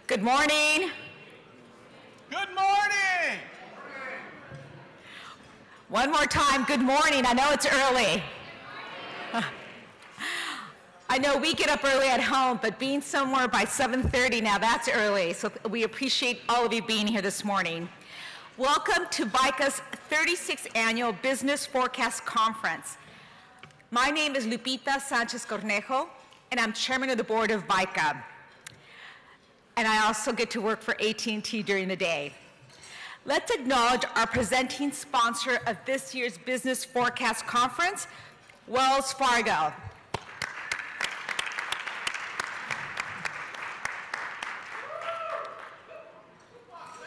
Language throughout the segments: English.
Good morning. Good morning. One more time, good morning. I know it's early. I know we get up early at home, but being somewhere by 7:30 now, that's early. So we appreciate all of you being here this morning. Welcome to VICA's 36th Annual Business Forecast Conference. My name is Lupita Sanchez Conejo, and I'm chairman of the board of VICA. And I also get to work for AT&T during the day. Let's acknowledge our presenting sponsor of this year's Business Forecast Conference, Wells Fargo.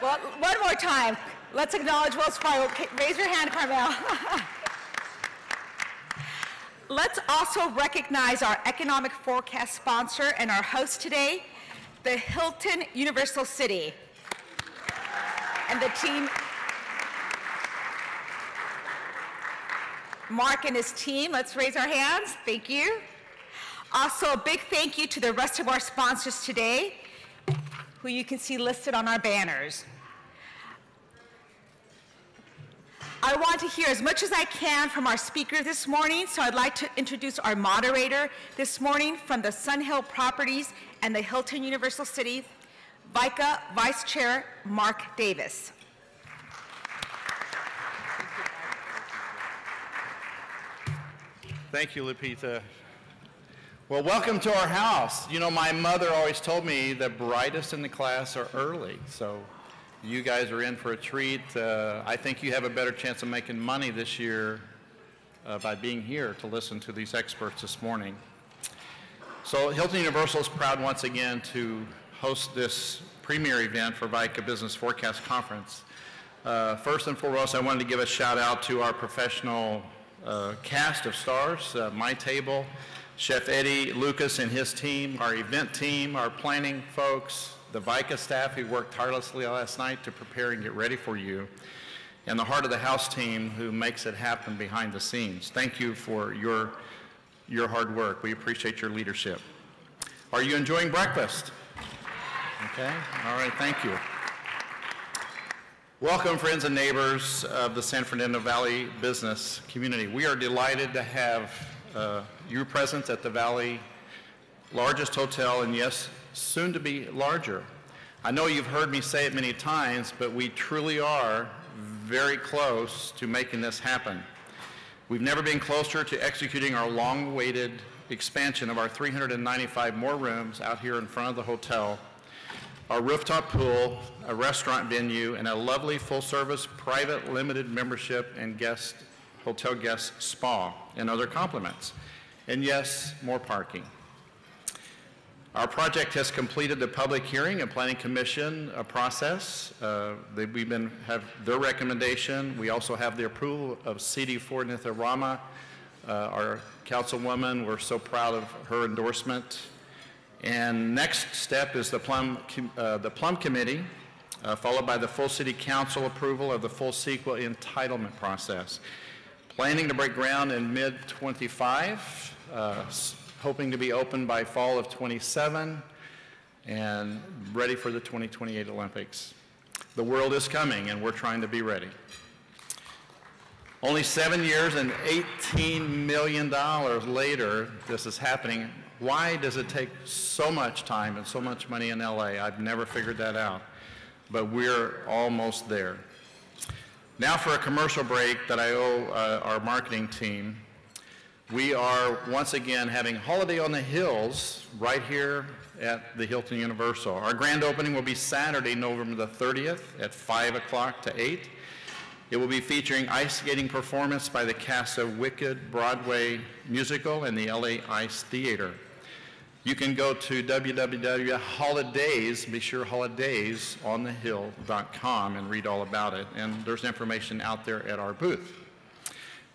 Well, one more time. Let's acknowledge Wells Fargo. Raise your hand, Carmel. Let's also recognize our economic forecast sponsor and our host today, the Hilton Universal City. And the team, Mark and his team, let's raise our hands. Thank you. Also, a big thank you to the rest of our sponsors today, who you can see listed on our banners. I want to hear as much as I can from our speaker this morning, so I'd like to introduce our moderator this morning from the Sun Hill Properties and the Hilton Universal City, VICA Vice Chair Mark Davis. Thank you, Lupita. Well, welcome to our house. You know, my mother always told me the brightest in the class are early, so you guys are in for a treat. I think you have a better chance of making money this year by being here to listen to these experts this morning. So Hilton Universal is proud once again to host this premier event for VICA Business Forecast Conference. First and foremost, I wanted to give a shout out to our professional cast of stars, my table, Chef Eddie Lucas and his team, our event team, our planning folks, the VICA staff who worked tirelessly last night to prepare and get ready for you, and the heart of the house team who makes it happen behind the scenes. Thank you for your hard work. We appreciate your leadership. Are you enjoying breakfast? Okay, all right, thank you. Welcome, friends and neighbors of the San Fernando Valley business community. We are delighted to have you present at the Valley largest hotel, and yes, soon to be larger. I know you've heard me say it many times, but we truly are very close to making this happen. We've never been closer to executing our long-awaited expansion of our 395 more rooms out here in front of the hotel, our rooftop pool, a restaurant venue, and a lovely full-service private limited membership and hotel guest spa and other compliments. And yes, more parking. Our project has completed the public hearing and planning commission process. We have their recommendation. We also have the approval of CD4 Nitharama, our councilwoman. We're so proud of her endorsement. And next step is the Plum Committee, followed by the full City Council approval of the full CEQA entitlement process. Planning to break ground in mid-25, hoping to be open by fall of 27, and ready for the 2028 Olympics. The world is coming, and we're trying to be ready. Only 7 years and $18 million later, this is happening. Why does it take so much time and so much money in LA? I've never figured that out, but we're almost there. Now for a commercial break that I owe our marketing team. We are once again having Holiday on the Hills right here at the Hilton Universal. Our grand opening will be Saturday, November the 30th at 5 o'clock to 8. It will be featuring ice skating performance by the cast of Wicked Broadway musical and the LA Ice Theater. You can go to www.holidays, be sure holidaysonthehill.com, and read all about it. And there's information out there at our booth.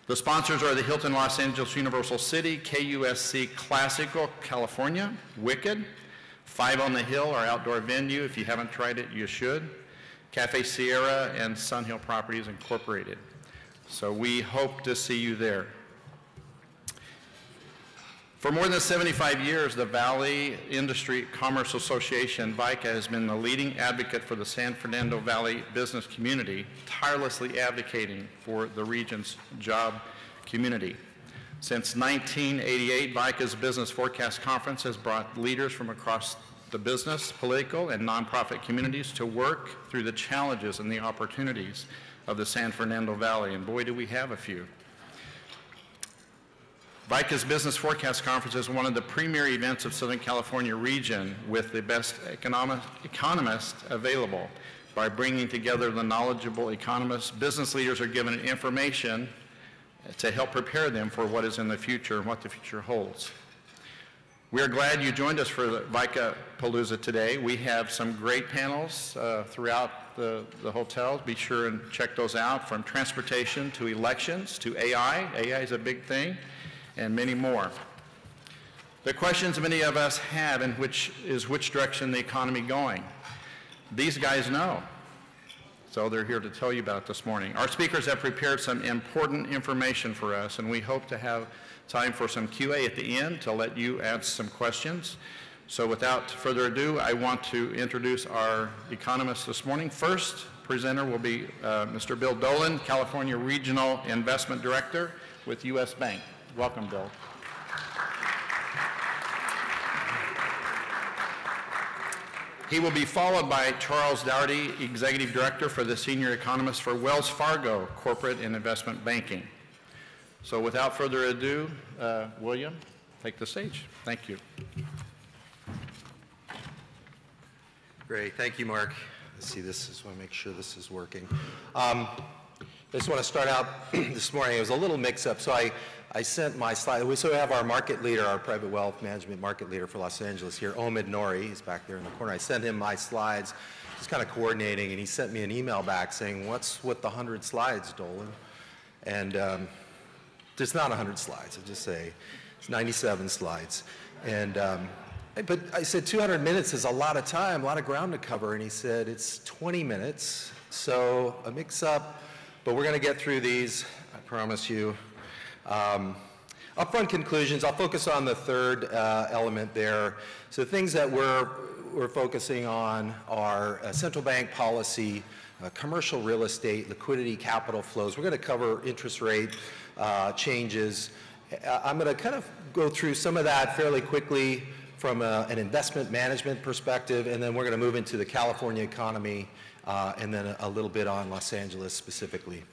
The sponsors are the Hilton Los Angeles Universal City, KUSC Classical California, Wicked, 5 on the Hill, our outdoor venue. If you haven't tried it, you should. Cafe Sierra and Sun Hill Properties Incorporated. So we hope to see you there. For more than 75 years, the Valley Industry Commerce Association, VICA, has been the leading advocate for the San Fernando Valley business community, tirelessly advocating for the region's job community. Since 1988, VICA's Business Forecast Conference has brought leaders from across the business, political, and nonprofit communities to work through the challenges and the opportunities of the San Fernando Valley, and boy, do we have a few. VICA's Business Forecast Conference is one of the premier events of Southern California region with the best economists available. By bringing together the knowledgeable economists, business leaders are given information to help prepare them for what is in the future and what the future holds. We are glad you joined us for the VICA Palooza today. We have some great panels throughout the hotels. Be sure and check those out, from transportation to elections to AI. AI is a big thing, and many more. The questions many of us have which direction the economy going? These guys know, so they're here to tell you about it this morning. Our speakers have prepared some important information for us, and we hope to have time for some QA at the end to let you ask some questions. So without further ado, I want to introduce our economists this morning. First presenter will be Mr. Bill Dolan, California Regional Investment Director with U.S. Bank. Welcome, Bill. He will be followed by Charles Dougherty, Executive Director for the Senior Economist for Wells Fargo Corporate and Investment Banking. So without further ado, William, take the stage. Thank you. Great, thank you, Mark. Let's see, I want to make sure this is working. I just want to start out this morning. It was a little mix-up, so I sent my slide. So we have our market leader, our private wealth management market leader for Los Angeles here, Omid Nouri. He's back there in the corner. I sent him my slides, just kind of coordinating, and he sent me an email back saying, "What's with the 100 slides, Dolan?" And there's not 100 slides. I just say it's 97 slides. And but I said 200 minutes is a lot of time, a lot of ground to cover, and he said it's 20 minutes. So a mix-up, but we're going to get through these, I promise you. Upfront conclusions, I'll focus on the third element there. So things that we're focusing on are central bank policy, commercial real estate, liquidity, capital flows. We're going to cover interest rate changes. I'm going to kind of go through some of that fairly quickly from an investment management perspective, and then we're going to move into the California economy, and then a little bit on Los Angeles specifically.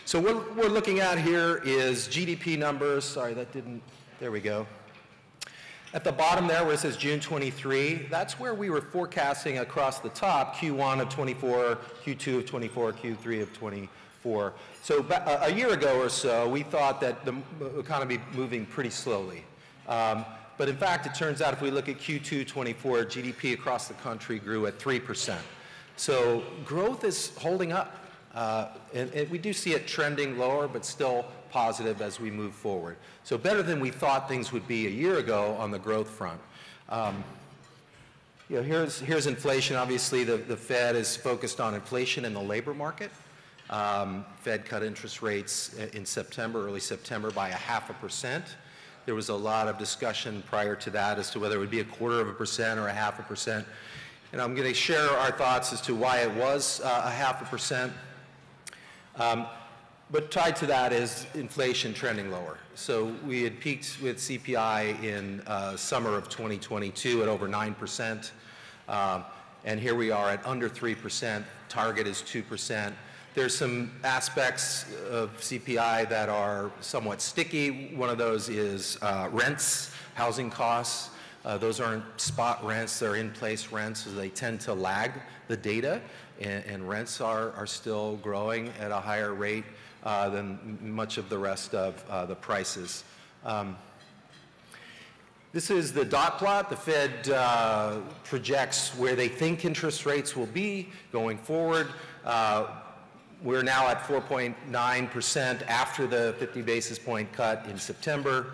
So what we're looking at here is GDP numbers. Sorry, that didn't, there we go. At the bottom there where it says June 23, that's where we were forecasting across the top Q1 of 24, Q2 of 24, Q3 of 24. So a year ago or so, we thought that the economy moving pretty slowly. But in fact, it turns out if we look at Q2 24, GDP across the country grew at 3%. So growth is holding up. And we do see it trending lower, but still positive as we move forward. So better than we thought things would be a year ago on the growth front. You know, here's inflation. Obviously, the Fed is focused on inflation in the labor market. Fed cut interest rates in September, early September, by 0.5%. There was a lot of discussion prior to that as to whether it would be 1/4% or 0.5%. And I'm going to share our thoughts as to why it was 0.5%. But tied to that is inflation trending lower. So we had peaked with CPI in summer of 2022 at over 9%. And here we are at under 3%. Target is 2%. There's some aspects of CPI that are somewhat sticky. One of those is rents, housing costs. Those aren't spot rents, they're in-place rents, so they tend to lag the data, and rents are still growing at a higher rate than much of the rest of the prices. This is the dot plot. The Fed projects where they think interest rates will be going forward. We're now at 4.9% after the 50 basis point cut in September.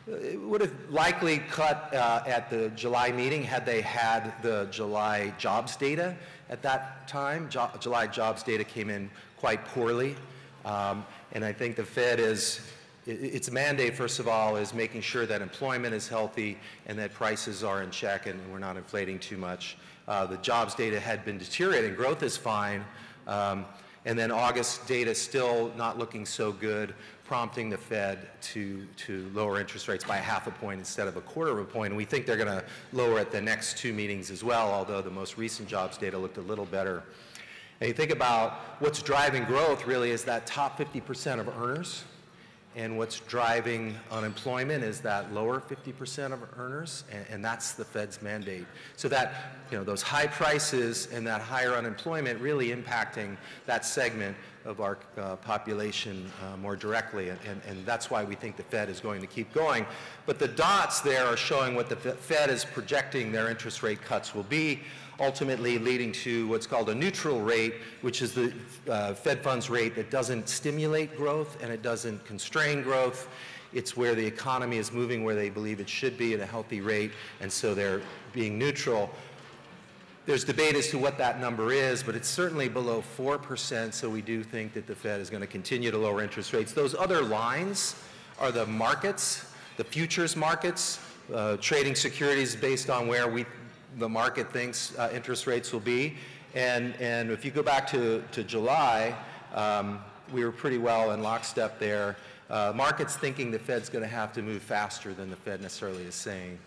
It would have likely cut at the July meeting had they had the July jobs data at that time. July jobs data came in quite poorly. And I think the Fed is its mandate, first of all, is making sure that employment is healthy and that prices are in check and we're not inflating too much. The jobs data had been deteriorating. Growth is fine. And then August data still not looking so good, prompting the Fed to lower interest rates by 0.5 point instead of 1/4 point. And we think they're going to lower at the next 2 meetings as well, although the most recent jobs data looked a little better. And you think about what's driving growth really is that top 50% of earners. And what's driving unemployment is that lower 50% of earners, and that's the Fed's mandate. So that, those high prices and that higher unemployment really impacting that segment of our population more directly, and that's why we think the Fed is going to keep going. But the dots there are showing what the Fed is projecting their interest rate cuts will be, ultimately leading to what's called a neutral rate, which is the Fed funds rate that doesn't stimulate growth and it doesn't constrain growth. It's where the economy is moving where they believe it should be at a healthy rate, and so they're being neutral. There's debate as to what that number is, but it's certainly below 4%, so we do think that the Fed is going to continue to lower interest rates. Those other lines are the markets, the futures markets, trading securities based on where the market thinks interest rates will be. And if you go back to July, we were pretty well in lockstep there. Markets thinking the Fed's going to have to move faster than the Fed necessarily is saying.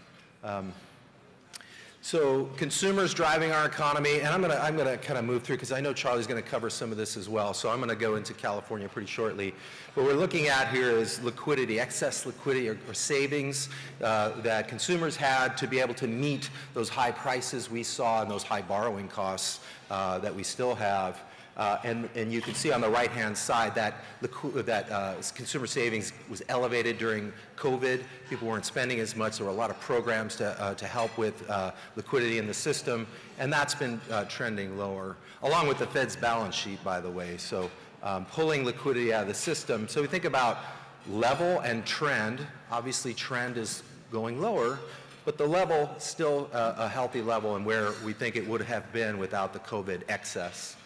So consumers driving our economy, and I'm going to kind of move through because I know Charlie's going to cover some of this as well, so I'm going to go into California pretty shortly. What we're looking at here is liquidity, excess liquidity or savings that consumers had to be able to meet those high prices we saw and those high borrowing costs that we still have. And you can see on the right-hand side that consumer savings was elevated during COVID. People weren't spending as much. There were a lot of programs to help with liquidity in the system, and that's been trending lower, along with the Fed's balance sheet, by the way. So pulling liquidity out of the system. So we think about level and trend. Obviously, trend is going lower, but the level still a healthy level and where we think it would have been without the COVID excess.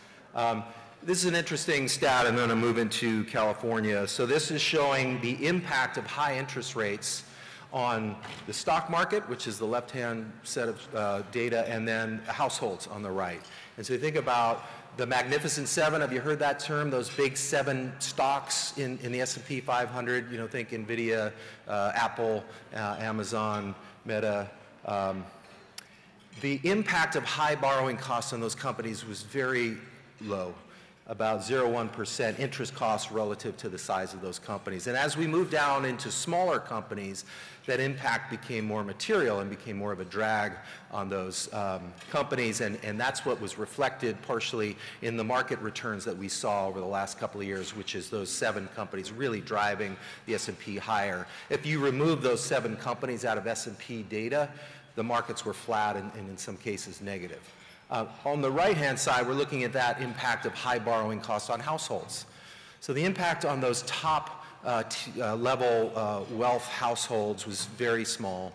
This is an interesting stat. I'm going to move into California. So this is showing the impact of high interest rates on the stock market, which is the left-hand set of data, and then households on the right. And so you think about the Magnificent Seven. Have you heard that term? Those big 7 stocks in the S&P 500. Think NVIDIA, Apple, Amazon, Meta. The impact of high borrowing costs on those companies was very low, about 0.1% interest costs relative to the size of those companies. And as we moved down into smaller companies, that impact became more material and became more of a drag on those companies, and that's what was reflected partially in the market returns that we saw over the last couple of years, which is those 7 companies really driving the S&P higher. If you remove those 7 companies out of S&P data, the markets were flat and in some cases negative. On the right-hand side, we're looking at that impact of high borrowing costs on households. So the impact on those top level wealth households was very small.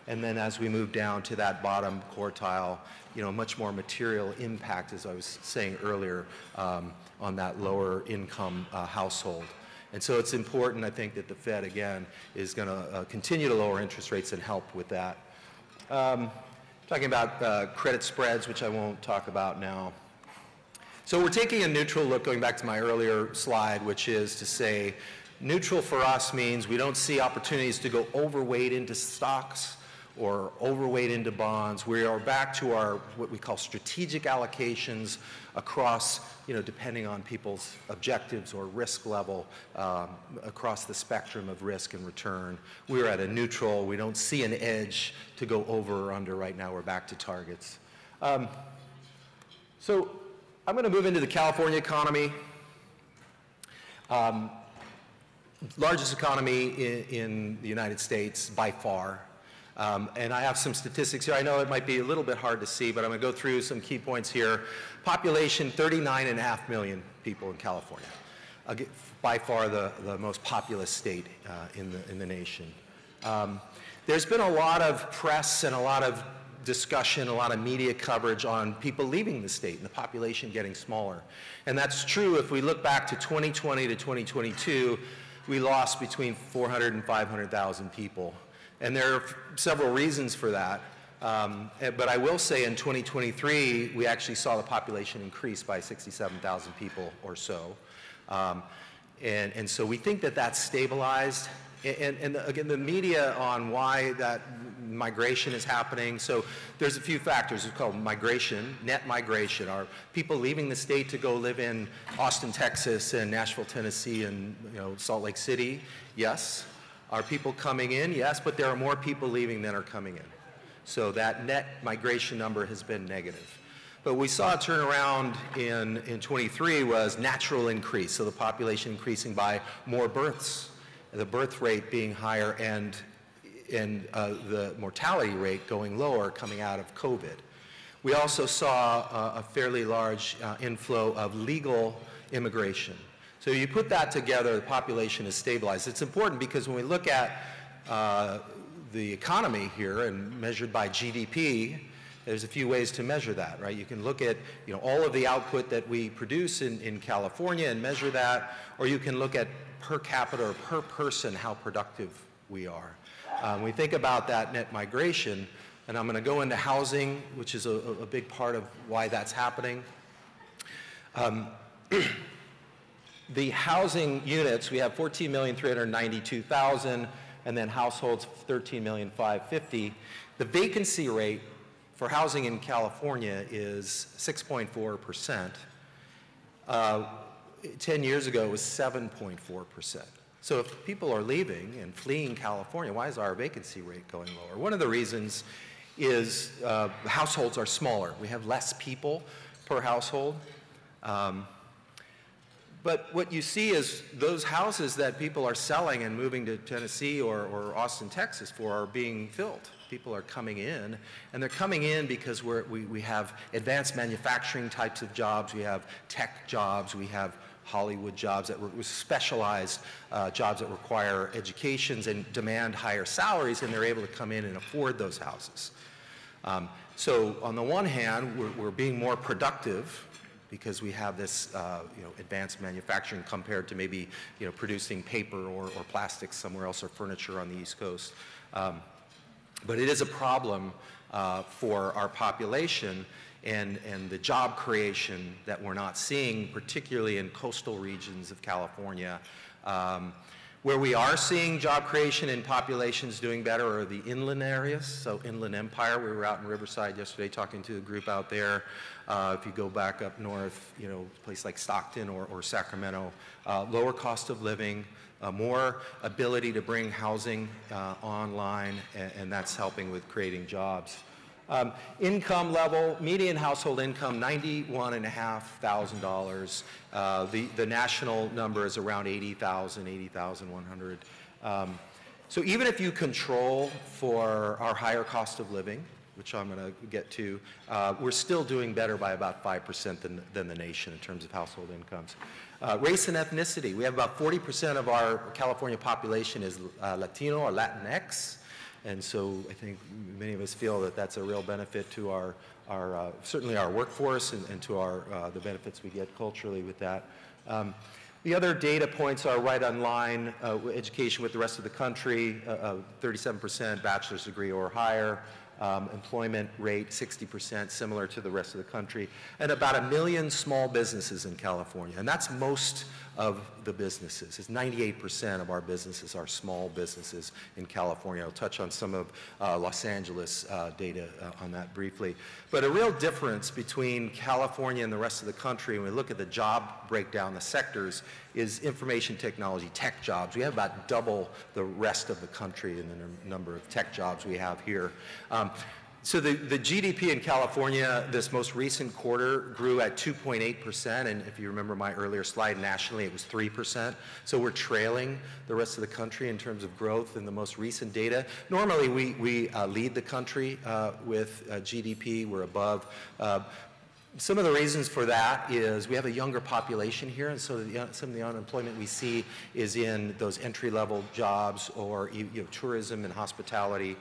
And then as we move down to that bottom quartile, much more material impact, as I was saying earlier, on that lower income household. And so it's important, I think, that the Fed, again, is going to continue to lower interest rates and help with that. Talking about credit spreads, which I won't talk about now. So we're taking a neutral look, going back to my earlier slide, which is to say neutral for us means we don't see opportunities to go overweight into stocks or overweight into bonds. We are back to our what we call strategic allocations across, depending on people's objectives or risk level across the spectrum of risk and return. We're at a neutral. We don't see an edge to go over or under right now. We're back to targets. So I'm going to move into the California economy. Largest economy in the United States by far. And I have some statistics here. I know it might be a little bit hard to see, but I'm going to go through some key points here. Population, 39.5 million people in California. By far the most populous state in the nation. There's been a lot of press and a lot of discussion, a lot of media coverage on people leaving the state and the population getting smaller. And that's true if we look back to 2020 to 2022. we lost between 400 and 500,000 people. And there are several reasons for that. But I will say in 2023, we actually saw the population increase by 67,000 people or so. And so we think that that's stabilized. And again, the media on why that migration is happening. So there's a few factors. It's called migration, net migration. Are people leaving the state to go live in Austin, Texas, and Nashville, Tennessee, and Salt Lake City? Yes. Are people coming in? Yes, but there are more people leaving than are coming in. So that net migration number has been negative. But we saw a turnaround in 23 was natural increase. So the population increasing by more births, the birth rate being higher, and the mortality rate going lower coming out of COVID. We also saw a fairly large inflow of legal immigration. So you put that together, the population is stabilized. It's important because when we look at the economy here and measured by GDP, there's a few ways to measure that, right? You can look at all of the output that we produce in California and measure that, or you can look at per capita or per person how productive we are. We think about that net migration, and I'm going to go into housing, which is a big part of why that's happening. The housing units, we have 14,392,000, and then households 13,550,000. The vacancy rate for housing in California is 6.4%. 10 years ago, it was 7.4%. So if people are leaving and fleeing California, why is our vacancy rate going lower? One of the reasons is households are smaller. We have less people per household. But what you see is those houses that people are selling and moving to Tennessee or Austin, Texas for are being filled. People are coming in, and they're coming in because we have advanced manufacturing types of jobs, we have tech jobs, we have Hollywood jobs, specialized jobs that require educations and demand higher salaries, and they're able to come in and afford those houses. So on the one hand, we're being more productive because we have this advanced manufacturing compared to maybe producing paper or plastics somewhere else or furniture on the East Coast. But it is a problem for our population and the job creation that we're not seeing, particularly in coastal regions of California. Where we are seeing job creation and populations doing better are the inland areas. So Inland Empire, we were out in Riverside yesterday talking to a group out there. If you go back up north, a place like Stockton or Sacramento, lower cost of living, more ability to bring housing online, and that's helping with creating jobs. Income level, median household income, $91,500. The national number is around 80,100. So even if you control for our higher cost of living, which I'm going to get to, we're still doing better by about 5% than the nation in terms of household incomes. Race and ethnicity, we have about 40% of our California population is Latino or Latinx. And so I think many of us feel that that's a real benefit to our certainly our workforce and to the benefits we get culturally with that. The other data points are right on line, education with the rest of the country, 37% bachelor's degree or higher, employment rate 60%, similar to the rest of the country, and about 1 million small businesses in California. And that's most of the businesses. It's 98% of our businesses are small businesses in California. I'll touch on some of Los Angeles data on that briefly. But a real difference between California and the rest of the country, when we look at the job breakdown, the sectors, is information technology, tech jobs. We have about double the rest of the country in the number of tech jobs we have here. So the GDP in California this most recent quarter grew at 2.8%, and if you remember my earlier slide, nationally it was 3%. So we're trailing the rest of the country in terms of growth in the most recent data. Normally we lead the country with GDP, we're above. Some of the reasons for that is we have a younger population here, and so some of the unemployment we see is in those entry-level jobs or tourism and hospitality.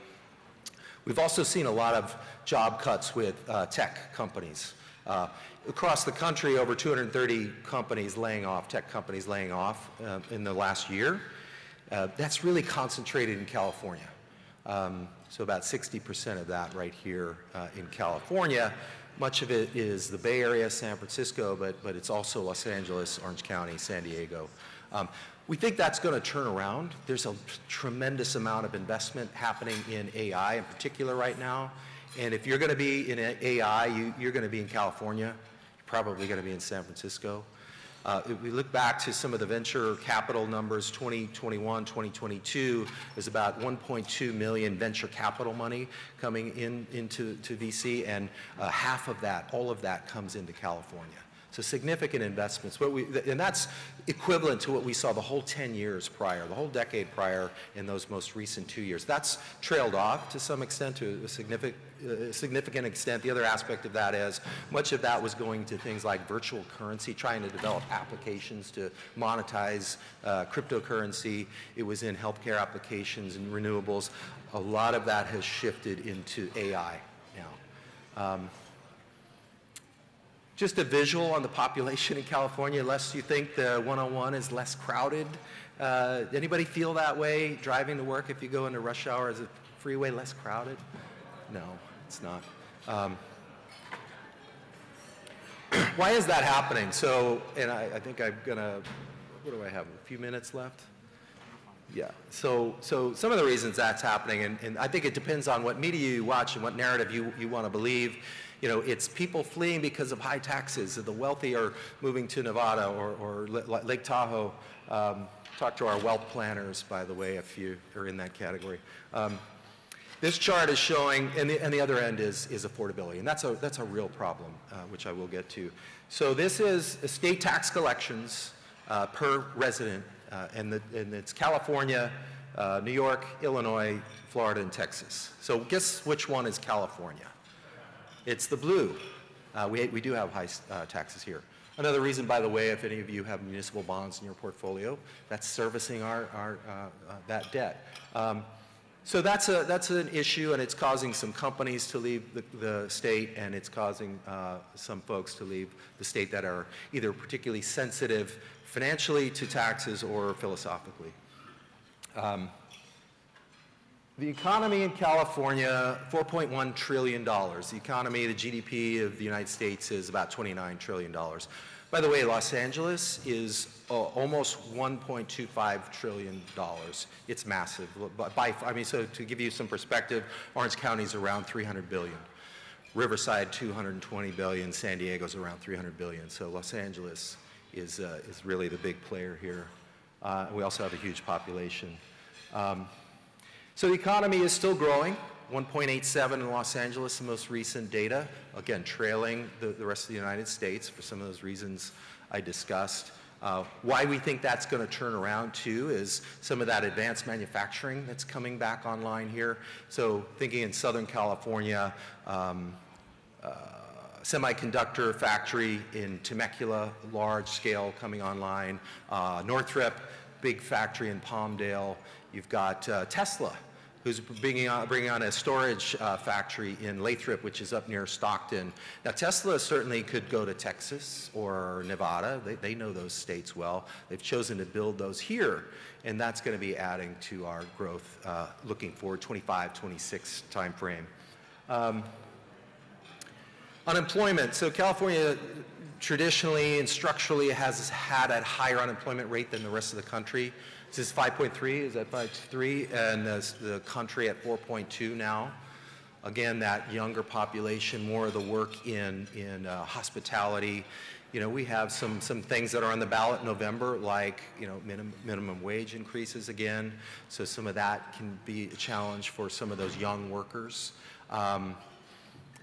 We've also seen a lot of job cuts with tech companies. Across the country, over 230 companies laying off, tech companies laying off in the last year. That's really concentrated in California. So about 60% of that right here in California. Much of it is the Bay Area, San Francisco, but it's also Los Angeles, Orange County, San Diego. We think that's going to turn around. There's a tremendous amount of investment happening in AI in particular right now. And if you're going to be in AI, you're going to be in California. You're probably going to be in San Francisco. If we look back to some of the venture capital numbers, 2021, 2022, there's about 1.2 million venture capital money coming into VC, and half of that, all of that comes into California. So significant investments. And that's equivalent to what we saw the whole 10 years prior, the whole decade prior in those most recent 2 years. That's trailed off to some extent, to a significant extent. The other aspect of that is much of that was going to things like virtual currency, trying to develop applications to monetize cryptocurrency. It was in healthcare applications and renewables. A lot of that has shifted into AI now. Just a visual on the population in California, unless you think the 101 is less crowded. Anybody feel that way driving to work if you go into rush hour? Is the freeway less crowded? No, it's not. Why is that happening? So, and I think I'm gonna, what do I have, a few minutes left? Yeah, so some of the reasons that's happening, and I think it depends on what media you watch and what narrative you want to believe. You know, it's people fleeing because of high taxes. The wealthy are moving to Nevada or Lake Tahoe. Talk to our wealth planners, by the way, if you are in that category. This chart is showing, and the other end is affordability, and that's a real problem, which I will get to. So this is state tax collections per resident, and it's California, New York, Illinois, Florida, and Texas. So guess which one is California? It's the blue. We do have high taxes here. Another reason, by the way, if any of you have municipal bonds in your portfolio, that's servicing that debt. So that's an issue, and it's causing some companies to leave the state, and it's causing some folks to leave the state that are either particularly sensitive financially to taxes or philosophically. The economy in California, $4.1 trillion. The economy, the GDP of the United States is about $29 trillion. By the way, Los Angeles is almost $1.25 trillion. It's massive. I mean, so to give you some perspective, Orange County is around $300 billion. Riverside, $220 billion. San Diego's around $300 billion. So Los Angeles is really the big player here. We also have a huge population. So the economy is still growing, 1.87 in Los Angeles, the most recent data, again, trailing the rest of the United States for some of those reasons I discussed. Why we think that's going to turn around, too, is some of that advanced manufacturing that's coming back online here. So thinking in Southern California, semiconductor factory in Temecula, large scale coming online. Northrop, big factory in Palmdale. You've got Tesla, who's bringing on a storage factory in Lathrop, which is up near Stockton. Now, Tesla certainly could go to Texas or Nevada. They know those states well. They've chosen to build those here, and that's going to be adding to our growth looking forward, 25, 26 timeframe. Unemployment. So California traditionally and structurally has had a higher unemployment rate than the rest of the country. This is 5.3, is that 5.3? And the country at 4.2 now. Again, that younger population, more of the work in hospitality. You know, we have some things that are on the ballot in November, like, you know, minimum wage increases again. So some of that can be a challenge for some of those young workers.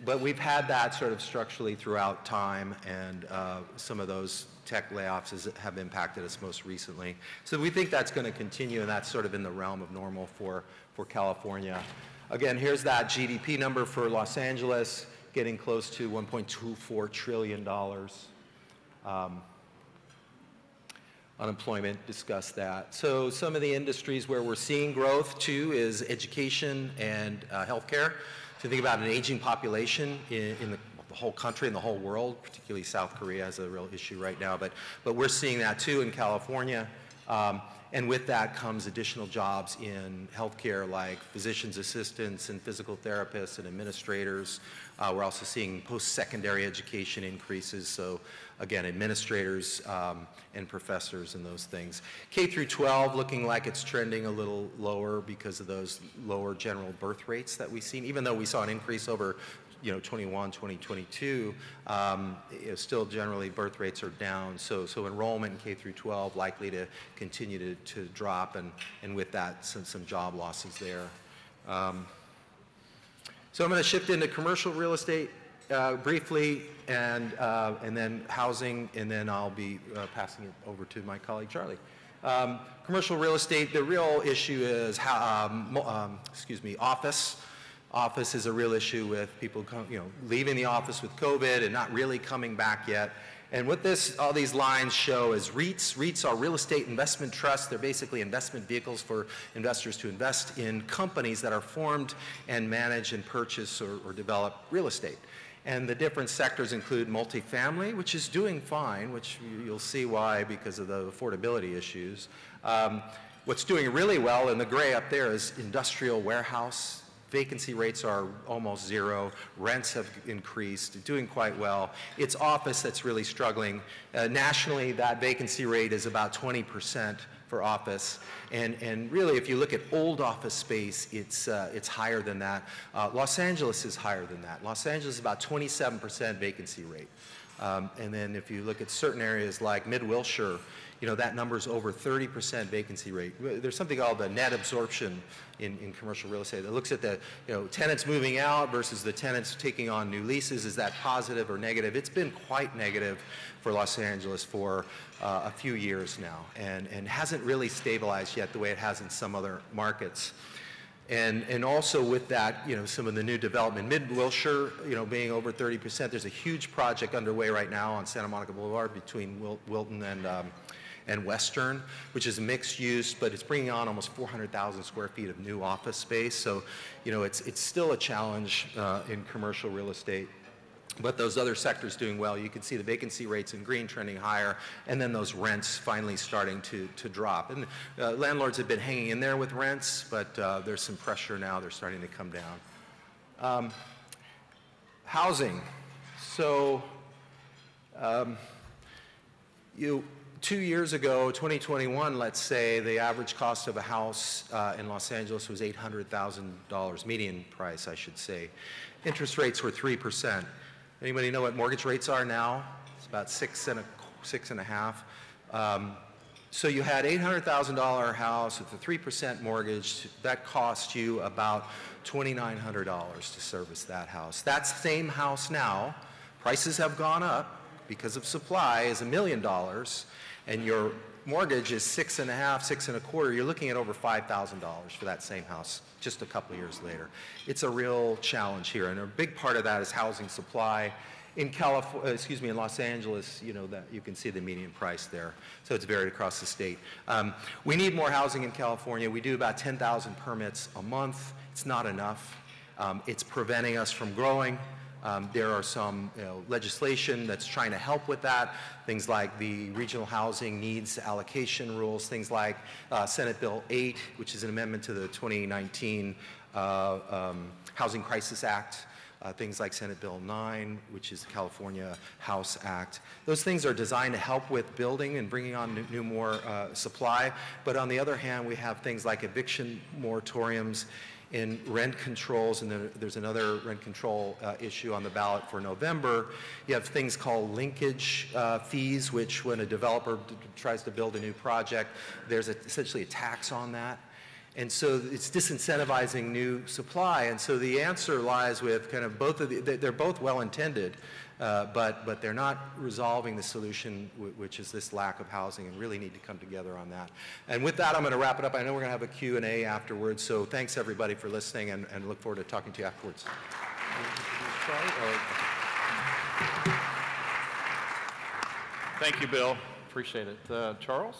But we've had that sort of structurally throughout time, and some of those tech layoffs have impacted us most recently. So we think that's going to continue, and that's sort of in the realm of normal for California. Again, here's that GDP number for Los Angeles, getting close to $1.24 trillion. Unemployment, discussed that. So some of the industries where we're seeing growth, too, is education and healthcare. So think about an aging population in the whole country and the whole world, particularly South Korea has a real issue right now, but we're seeing that too in California. And with that comes additional jobs in healthcare, like physician's assistants and physical therapists and administrators. We're also seeing post-secondary education increases, so again, administrators and professors and those things. K through 12 looking like it's trending a little lower because of those lower general birth rates that we've seen, even though we saw an increase over 21, 2022, still generally birth rates are down. So enrollment in K through 12 likely to continue to drop, and with that, some job losses there. So I'm going to shift into commercial real estate briefly, and then housing, and then I'll be passing it over to my colleague Charlie. Commercial real estate, the real issue is office. Office is a real issue with people leaving the office with COVID and not really coming back yet. And what all these lines show is REITs. REITs are real estate investment trusts. They're basically investment vehicles for investors to invest in companies that are formed and manage and purchase or develop real estate. And the different sectors include multifamily, which is doing fine, which you'll see why because of the affordability issues. What's doing really well in the gray up there is industrial warehouse. Vacancy rates are almost zero. Rents have increased, doing quite well. It's office that's really struggling. Nationally, that vacancy rate is about 20% for office. And really, if you look at old office space, it's higher than that. Los Angeles is higher than that. Los Angeles is about 27% vacancy rate. And then if you look at certain areas like Mid-Wilshire, that number is over 30% vacancy rate. There's something called the net absorption in commercial real estate that looks at the tenants moving out versus the tenants taking on new leases. Is that positive or negative? It's been quite negative for Los Angeles for a few years now, and hasn't really stabilized yet the way it has in some other markets. And also with that, some of the new development, Mid-Wilshire, being over 30%, there's a huge project underway right now on Santa Monica Boulevard between Wilton and Western, which is mixed use, but it's bringing on almost 400,000 square feet of new office space. So, it's still a challenge in commercial real estate. But those other sectors doing well. You can see the vacancy rates in green trending higher, and then those rents finally starting to drop. And landlords have been hanging in there with rents, but there's some pressure now. They're starting to come down. Housing. So 2 years ago, 2021, let's say, the average cost of a house in Los Angeles was $800,000, median price, I should say. Interest rates were 3%. Anybody know what mortgage rates are now? It's about 6.5. So you had $800,000 house with a 3% mortgage. That cost you about $2,900 to service that house. That same house now, prices have gone up because of supply, is $1 million, and your mortgage is 6.5, 6.25. You're looking at over $5,000 for that same house just a couple of years later. It's a real challenge here, and a big part of that is housing supply. In in Los Angeles, that you can see the median price there. So it's varied across the state. We need more housing in California. We do about 10,000 permits a month. It's not enough. It's preventing us from growing. There are some legislation that's trying to help with that, things like the regional housing needs allocation rules, things like Senate Bill 8, which is an amendment to the 2019 Housing Crisis Act, things like Senate Bill 9, which is the California House Act. Those things are designed to help with building and bringing on more supply, but on the other hand, we have things like eviction moratoriums in rent controls, and there's another rent control issue on the ballot for November. You have things called linkage fees, which when a developer tries to build a new project, there's essentially a tax on that. And so it's disincentivizing new supply. And so the answer lies with kind of both of they're both well-intended, but they're not resolving the solution, which is this lack of housing, and really need to come together on that. And with that, I'm going to wrap it up. I know we're going to have a Q&A afterwards, so thanks everybody for listening, and look forward to talking to you afterwards. Thank you, Bill. Appreciate it. Charles?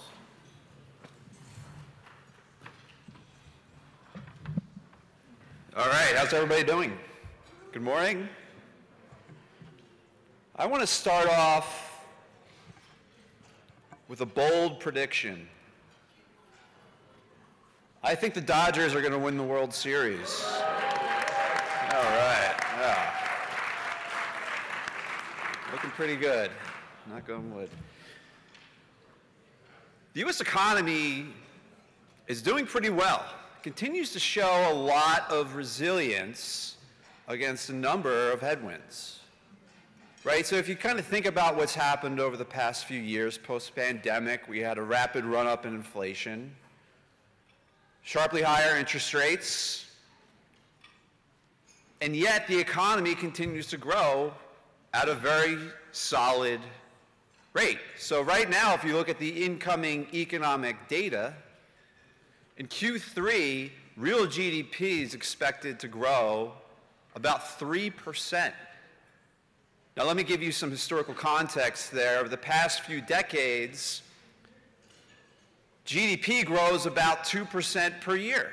All right, how's everybody doing? Good morning. I want to start off with a bold prediction. I think the Dodgers are going to win the World Series. All right. Yeah. Looking pretty good. Knock on wood. The U.S. economy is doing pretty well. It continues to show a lot of resilience against a number of headwinds. Right? So if you kind of think about what's happened over the past few years, post-pandemic, we had a rapid run-up in inflation, sharply higher interest rates, and yet the economy continues to grow at a very solid rate. So right now, if you look at the incoming economic data, in Q3, real GDP is expected to grow about 3%. Now let me give you some historical context there. Over the past few decades, GDP grows about 2% per year.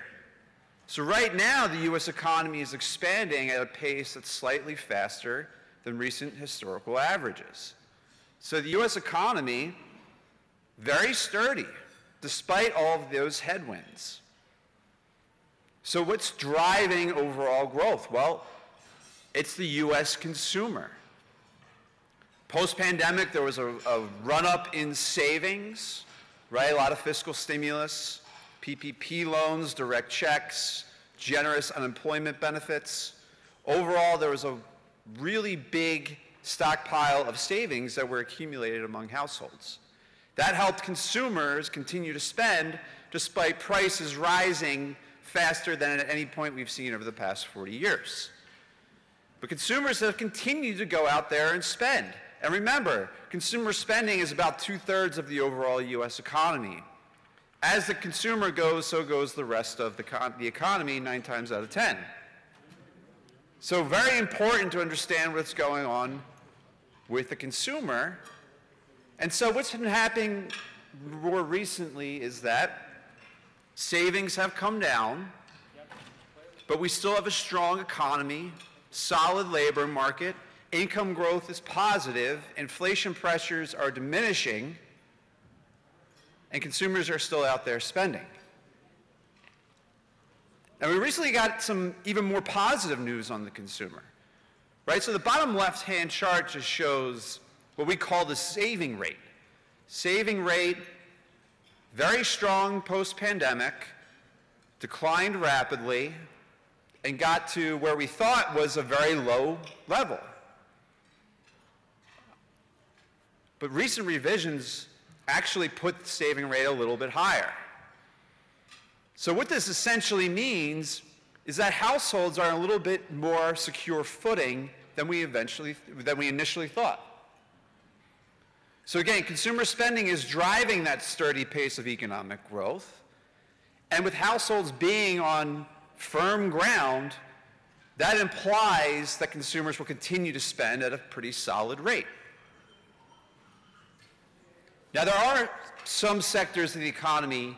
So right now, the U.S. economy is expanding at a pace that's slightly faster than recent historical averages. So the U.S. economy, very sturdy, despite all of those headwinds. So what's driving overall growth? Well, it's the U.S. consumer. Post-pandemic, there was a run-up in savings, right? A lot of fiscal stimulus, PPP loans, direct checks, generous unemployment benefits. Overall, there was a really big stockpile of savings that were accumulated among households. That helped consumers continue to spend despite prices rising faster than at any point we've seen over the past 40 years. But consumers have continued to go out there and spend. And remember, consumer spending is about 2/3 of the overall U.S. economy. As the consumer goes, so goes the rest of the economy 9 times out of 10. So very important to understand what's going on with the consumer. And so what's been happening more recently is that savings have come down, but we still have a strong economy, solid labor market, income growth is positive, inflation pressures are diminishing, and consumers are still out there spending. Now, we recently got some even more positive news on the consumer, right? So the bottom left-hand chart just shows what we call the saving rate. Saving rate, very strong post-pandemic, declined rapidly, and got to where we thought was a very low level. But recent revisions actually put the saving rate a little bit higher. So what this essentially means is that households are on a little bit more secure footing than we initially thought. So again, consumer spending is driving that sturdy pace of economic growth. And with households being on firm ground, that implies that consumers will continue to spend at a pretty solid rate. Now, there are some sectors of the economy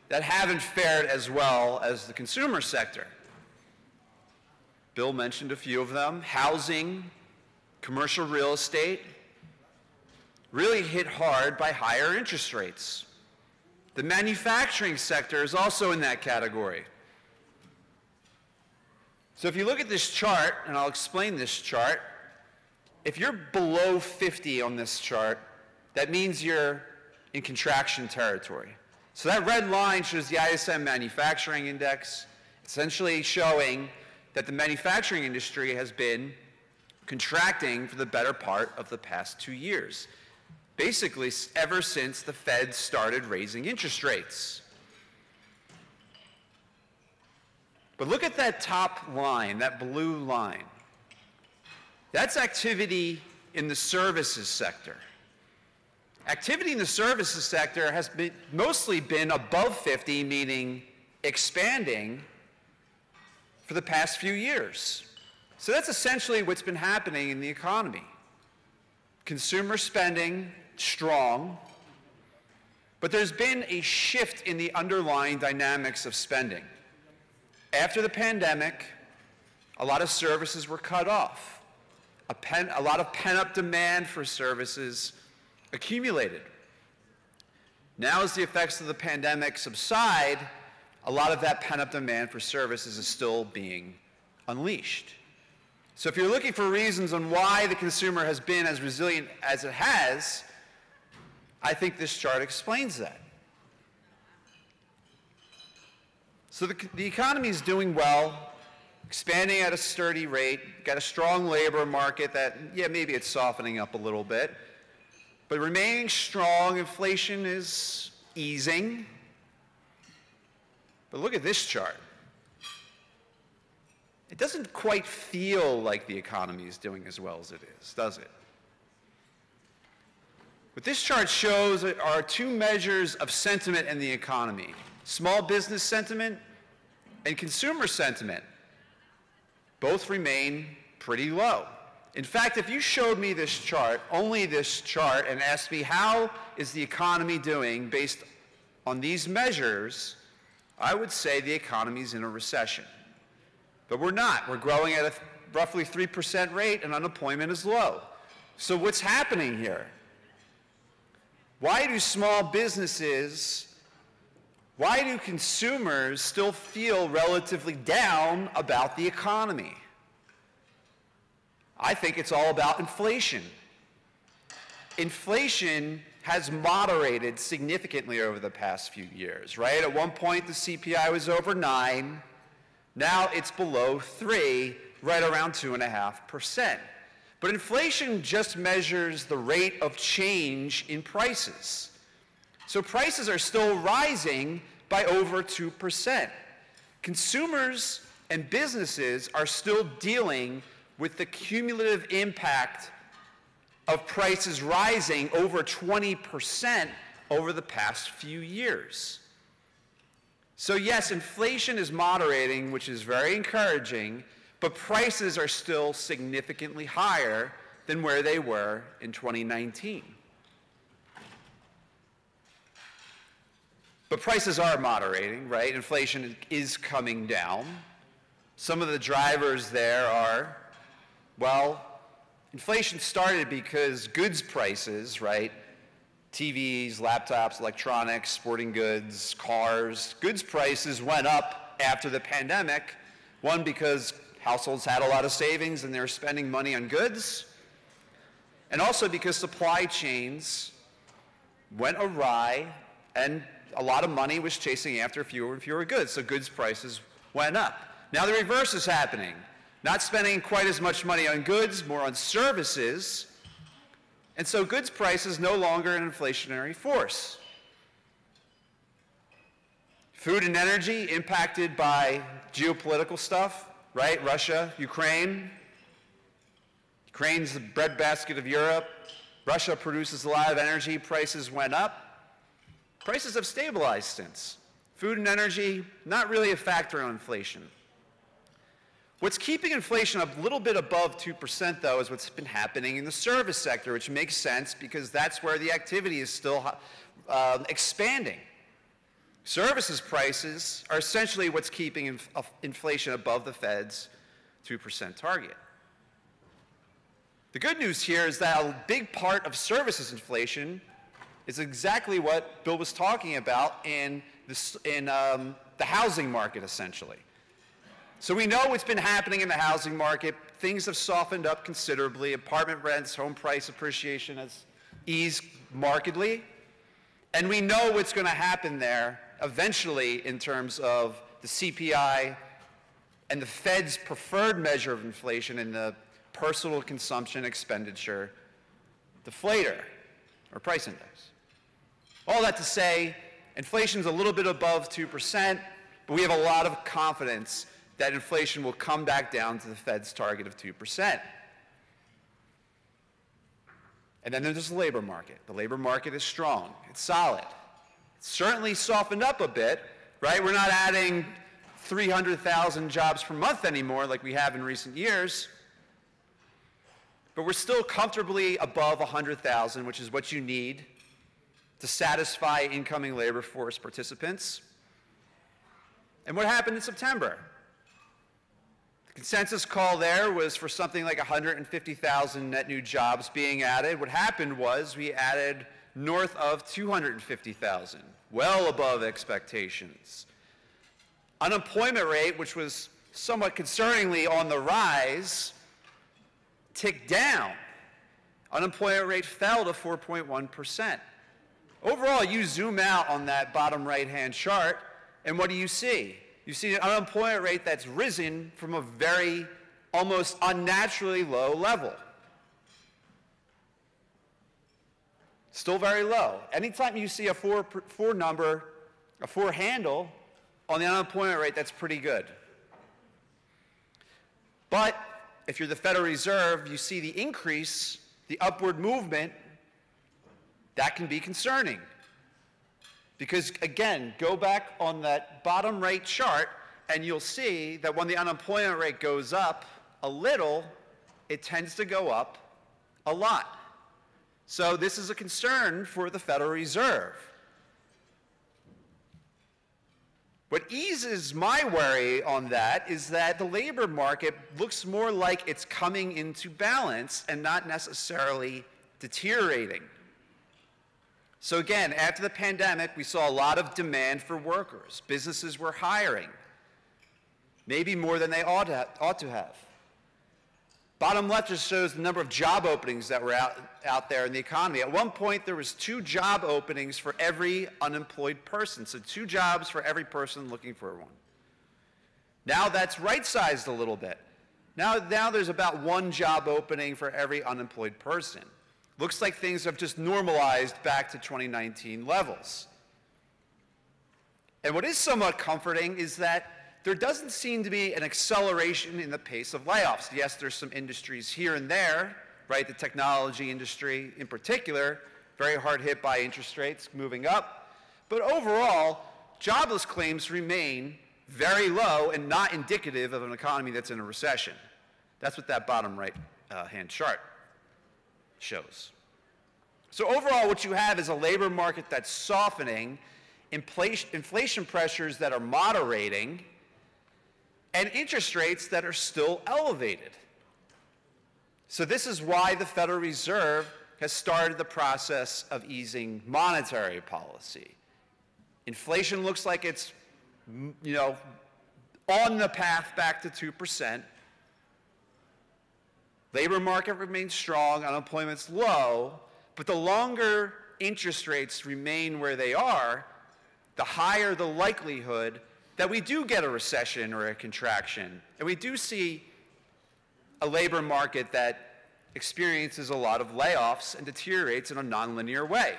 that haven't fared as well as the consumer sector. Bill mentioned a few of them. Housing, commercial real estate, really hit hard by higher interest rates. The manufacturing sector is also in that category. So if you look at this chart, and I'll explain this chart, if you're below 50 on this chart, that means you're in contraction territory. So that red line shows the ISM Manufacturing Index, essentially showing that the manufacturing industry has been contracting for the better part of the past 2 years, basically ever since the Fed started raising interest rates. But look at that top line, that blue line. That's activity in the services sector. Activity in the services sector has mostly been above 50, meaning expanding, for the past few years. So that's essentially what's been happening in the economy. Consumer spending, strong, but there's been a shift in the underlying dynamics of spending. After the pandemic, a lot of services were cut off. A lot of pent-up demand for services accumulated. Now, as the effects of the pandemic subside, a lot of that pent-up demand for services is still being unleashed. So if you're looking for reasons on why the consumer has been as resilient as it has, I think this chart explains that. So the economy is doing well, expanding at a sturdy rate, got a strong labor market that, yeah, maybe it's softening up a little bit, but remaining strong. Inflation is easing. But look at this chart. It doesn't quite feel like the economy is doing as well as it is, does it? What this chart shows are two measures of sentiment in the economy: small business sentiment and consumer sentiment. Both remain pretty low. In fact, if you showed me this chart, only this chart, and asked me how is the economy doing based on these measures, I would say the economy's in a recession. But we're not. We're growing at a roughly 3% rate, and unemployment is low. So what's happening here? Why do small businesses, why do consumers still feel relatively down about the economy? I think it's all about inflation. Inflation has moderated significantly over the past few years, right? At one point, the CPI was over 9. Now it's below 3, right around 2.5%. But inflation just measures the rate of change in prices. So prices are still rising by over 2%. Consumers and businesses are still dealing with the cumulative impact of prices rising over 20% over the past few years. So yes, inflation is moderating, which is very encouraging, but prices are still significantly higher than where they were in 2019. But prices are moderating, right? Inflation is coming down. Some of the drivers there are, well, inflation started because goods prices, right? TVs, laptops, electronics, sporting goods, cars, goods prices went up after the pandemic. One, because households had a lot of savings and they were spending money on goods. And also because supply chains went awry and a lot of money was chasing after fewer and fewer goods. So goods prices went up. Now the reverse is happening. Not spending quite as much money on goods, more on services. And so goods prices no longer an inflationary force. Food and energy impacted by geopolitical stuff, right? Russia, Ukraine. Ukraine's the breadbasket of Europe. Russia produces a lot of energy. Prices went up. Prices have stabilized since. Food and energy, not really a factor on inflation. What's keeping inflation a little bit above 2%, though, is what's been happening in the service sector, which makes sense because that's where the activity is still expanding. Services prices are essentially what's keeping inflation above the Fed's 2% target. The good news here is that a big part of services inflation is exactly what Bill was talking about in the housing market, essentially. So we know what's been happening in the housing market. Things have softened up considerably. Apartment rents, home price appreciation has eased markedly. And we know what's going to happen there eventually in terms of the CPI and the Fed's preferred measure of inflation in the personal consumption expenditure deflator, or price index. All that to say, inflation's a little bit above 2%, but we have a lot of confidence that inflation will come back down to the Fed's target of 2%. And then there's the labor market. The labor market is strong. It's solid. It's certainly softened up a bit, right? We're not adding 300,000 jobs per month anymore like we have in recent years. But we're still comfortably above 100,000, which is what you need to satisfy incoming labor force participants. And what happened in September? The Consensus call there was for something like 150,000 net new jobs being added. What happened was we added north of 250,000, well above expectations. Unemployment rate, which was somewhat concerningly on the rise, ticked down. Unemployment rate fell to 4.1%. Overall, you zoom out on that bottom right-hand chart, and what do you see? You see an unemployment rate that's risen from a very, almost unnaturally low level. Still very low. Anytime you see a four number, a four handle on the unemployment rate, that's pretty good. But if you're the Federal Reserve, you see the increase, the upward movement, that can be concerning. Because again, go back on that bottom right chart and you'll see that when the unemployment rate goes up a little, it tends to go up a lot. So this is a concern for the Federal Reserve. What eases my worry on that is that the labor market looks more like it's coming into balance and not necessarily deteriorating. So again, after the pandemic, we saw a lot of demand for workers. Businesses were hiring, maybe more than they ought to have. Bottom left just shows the number of job openings that were out there in the economy. At one point, there was 2 job openings for every unemployed person. So 2 jobs for every person looking for one. Now that's right-sized a little bit. Now there's about 1 job opening for every unemployed person. Looks like things have just normalized back to 2019 levels. And what is somewhat comforting is that there doesn't seem to be an acceleration in the pace of layoffs. Yes, there's some industries here and there, right? The technology industry in particular, very hard hit by interest rates moving up. But overall, jobless claims remain very low and not indicative of an economy that's in a recession. That's what that bottom right hand chart shows. So overall, what you have is a labor market that's softening, inflation pressures that are moderating, and interest rates that are still elevated. So this is why the Federal Reserve has started the process of easing monetary policy. Inflation looks like it's, on the path back to 2%. Labor market remains strong, unemployment's low, but the longer interest rates remain where they are, the higher the likelihood that we do get a recession or a contraction. And we do see a labor market that experiences a lot of layoffs and deteriorates in a nonlinear way.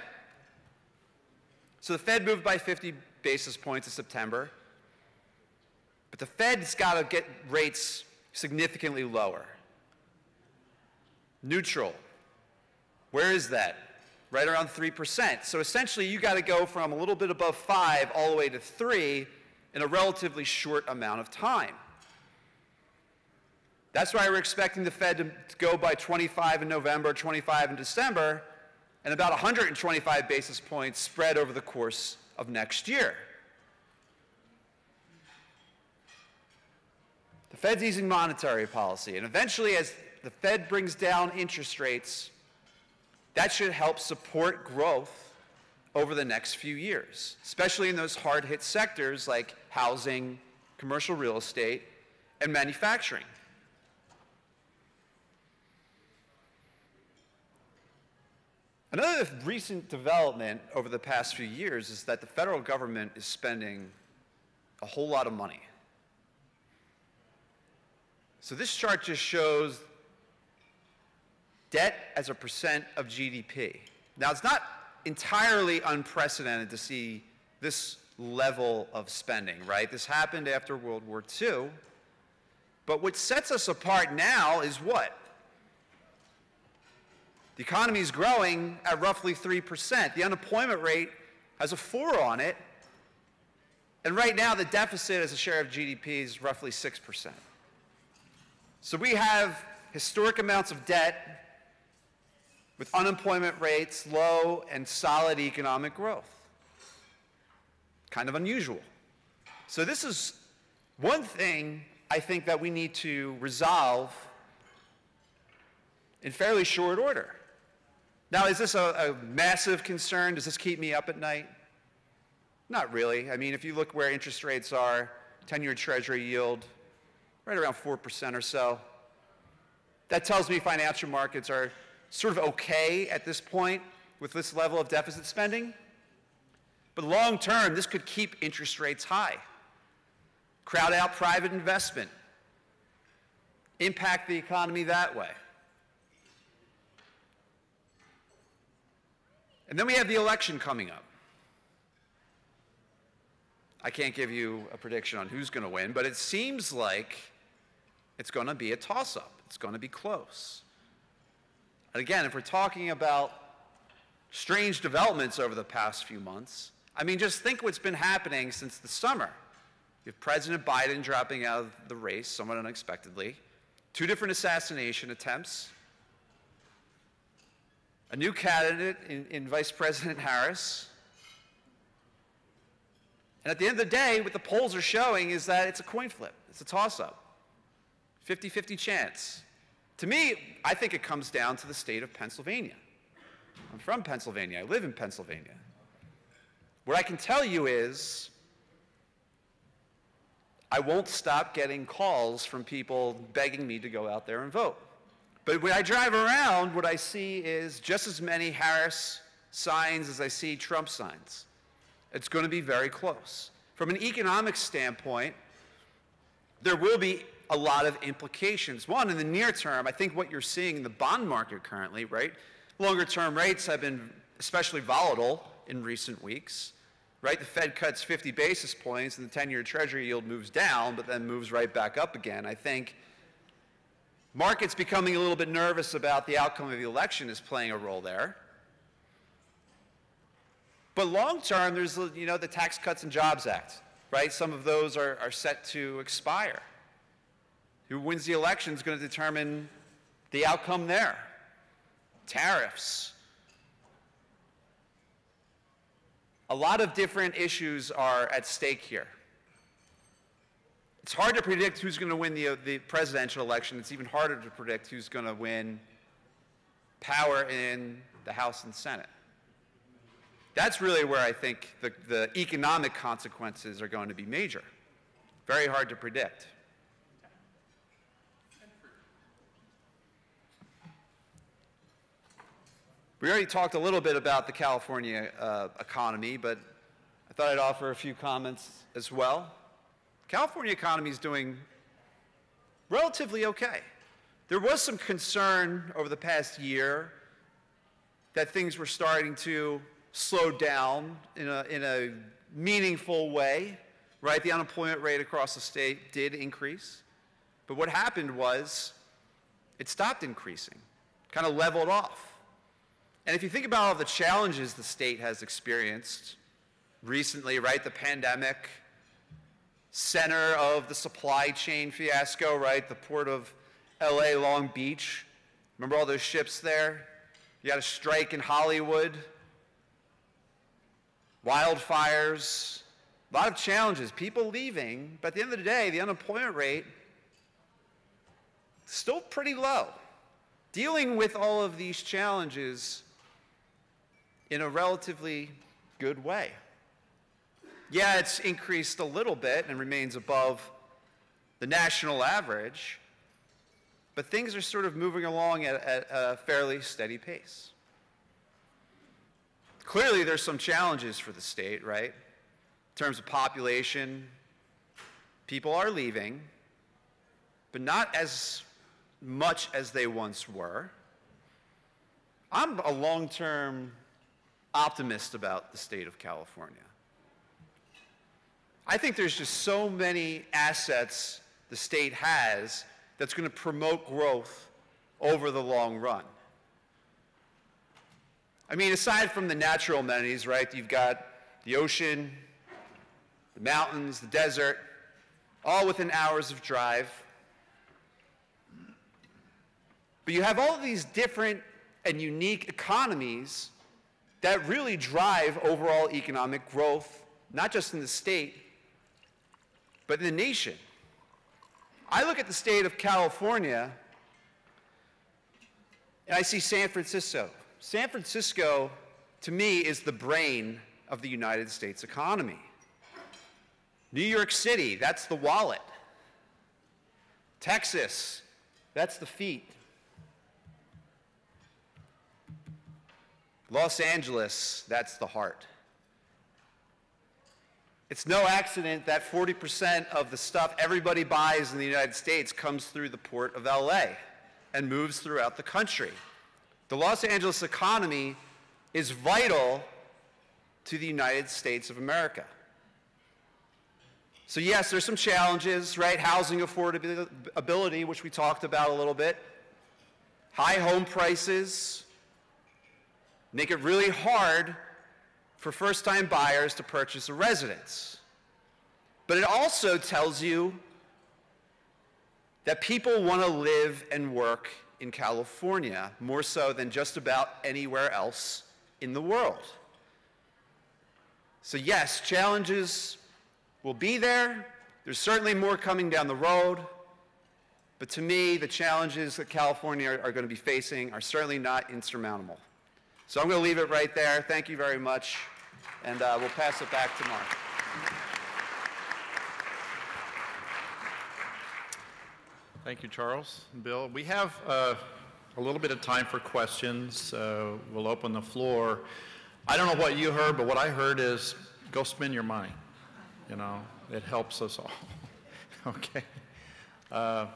So the Fed moved by 50 basis points in September, but the Fed's got to get rates significantly lower. Neutral. Where is that? Right around 3%. So essentially, you got to go from a little bit above 5 all the way to 3 in a relatively short amount of time. That's why we're expecting the Fed to go by 25 in November, 25 in December, and about 125 basis points spread over the course of next year. The Fed's easing monetary policy, and eventually, as the Fed brings down interest rates, that should help support growth over the next few years, especially in those hard-hit sectors like housing, commercial real estate, and manufacturing. Another recent development over the past few years is that the federal government is spending a whole lot of money. So this chart just shows debt as a percent of GDP. Now, it's not entirely unprecedented to see this level of spending, right? This happened after World War II. But what sets us apart now is what? The economy is growing at roughly 3%. The unemployment rate has a 4 on it. And right now, the deficit as a share of GDP is roughly 6%. So we have historic amounts of debt with unemployment rates low and solid economic growth. Kind of unusual. So this is one thing I think that we need to resolve in fairly short order. Now, is this a massive concern? Does this keep me up at night? Not really. I mean, if you look where interest rates are, 10-year Treasury yield, right around 4% or so, that tells me financial markets are sort of okay at this point with this level of deficit spending. But long term, this could keep interest rates high, crowd out private investment, impact the economy that way. And then we have the election coming up. I can't give you a prediction on who's going to win, but it seems like it's going to be a toss-up. It's going to be close. And again, if we're talking about strange developments over the past few months, I mean, just think what's been happening since the summer. You have President Biden dropping out of the race somewhat unexpectedly, 2 different assassination attempts, a new candidate in Vice President Harris. And at the end of the day, what the polls are showing is that it's a coin flip. It's a toss-up. 50-50 chance. To me, I think it comes down to the state of Pennsylvania. I'm from Pennsylvania. I live in Pennsylvania. What I can tell you is I won't stop getting calls from people begging me to go out there and vote. But when I drive around, what I see is just as many Harris signs as I see Trump signs. It's going to be very close. From an economic standpoint, there will be a lot of implications. One, in the near term, I think what you're seeing in the bond market currently, right? Longer term rates have been especially volatile in recent weeks, right? The Fed cuts 50 basis points and the 10-year Treasury yield moves down, but then moves right back up again. I think markets becoming a little bit nervous about the outcome of the election is playing a role there. But long term, there's, you know, the Tax Cuts and Jobs Act, right? Some of those are set to expire. Who wins the election is going to determine the outcome there. Tariffs. A lot of different issues are at stake here. It's hard to predict who's going to win the presidential election. It's even harder to predict who's going to win power in the House and Senate. That's really where I think the economic consequences are going to be major. Very hard to predict. We already talked a little bit about the California economy, but I thought I'd offer a few comments as well. California economy is doing relatively okay. There was some concern over the past year that things were starting to slow down in a meaningful way, right? The unemployment rate across the state did increase. But what happened was it stopped increasing, kind of leveled off. And if you think about all the challenges the state has experienced recently, right? The pandemic, center of the supply chain fiasco, right? The port of LA, Long Beach. Remember all those ships there? You got a strike in Hollywood. Wildfires. A lot of challenges. People leaving. But at the end of the day, the unemployment rate is still pretty low. Dealing with all of these challenges in a relatively good way. Yeah, it's increased a little bit and remains above the national average, but things are sort of moving along at a fairly steady pace. Clearly, there's some challenges for the state, right? In terms of population, people are leaving, but not as much as they once were. I'm a long-term optimist about the state of California. I think there's just so many assets the state has that's going to promote growth over the long run. I mean, aside from the natural amenities, right, you've got the ocean, the mountains, the desert, all within hours of drive. But you have all of these different and unique economies that really drive overall economic growth, not just in the state, but in the nation. I look at the state of California, and I see San Francisco. San Francisco, to me, is the brain of the United States economy. New York City, that's the wallet. Texas, that's the feet. Los Angeles, that's the heart. It's no accident that 40% of the stuff everybody buys in the United States comes through the port of LA and moves throughout the country. The Los Angeles economy is vital to the United States of America. So yes, there's some challenges, right? Housing affordability, which we talked about a little bit. High home prices make it really hard for first-time buyers to purchase a residence. But it also tells you that people want to live and work in California more so than just about anywhere else in the world. So yes, challenges will be there. There's certainly more coming down the road. But to me, the challenges that California are going to be facing are certainly not insurmountable. So I'm going to leave it right there. Thank you very much. And we'll pass it back to Mark. Thank you, Charles and Bill. We have a little bit of time for questions. We'll open the floor. I don't know what you heard, but what I heard is go spend your money. You know, it helps us all. Okay.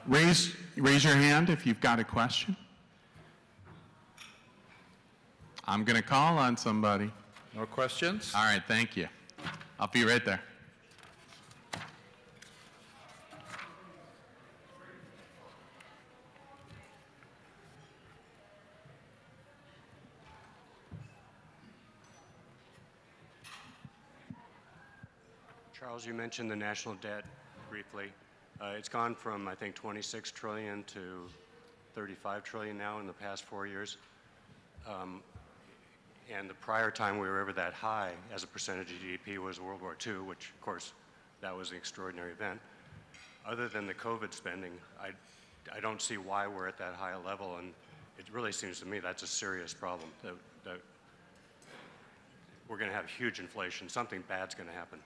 Raise your hand if you've got a question. I'm going to call on somebody. No questions? All right, thank you. I'll be right there. Charles, you mentioned the national debt briefly. It's gone from, I think, 26 trillion to 35 trillion now in the past 4 years. And the prior time we were ever that high as a percentage of GDP was World War II, which, of course, that was an extraordinary event. Other than the COVID spending, I don't see why we're at that high a level, and it really seems to me that's a serious problem. That we're going to have huge inflation. Something bad's going to happen.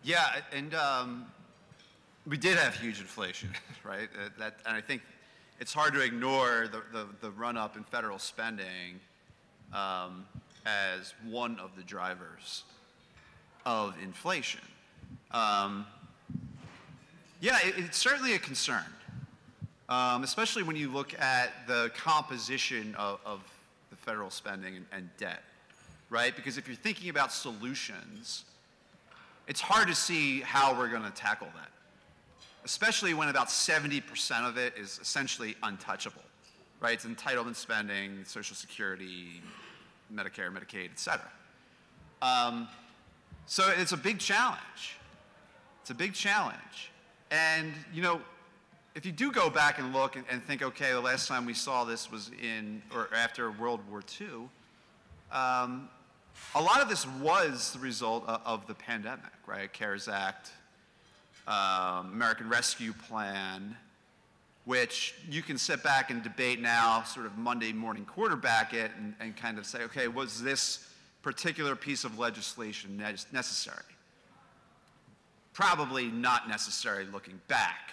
Yeah, and we did have huge inflation, right? And I think it's hard to ignore the run-up in federal spending as one of the drivers of inflation. Yeah, it's certainly a concern, especially when you look at the composition of the federal spending and debt, right? Because if you're thinking about solutions, it's hard to see how we're going to tackle that, especially when about 70% of it is essentially untouchable, right? It's entitlement spending, Social Security, Medicare, Medicaid, et cetera. So it's a big challenge. It's a big challenge. And, you know, if you do go back and look and think, okay, the last time we saw this was in or after World War II, a lot of this was the result of the pandemic, right? CARES Act, American Rescue Plan, which you can sit back and debate now, sort of Monday morning quarterback it and kind of say, okay, was this particular piece of legislation necessary? Probably not necessary looking back,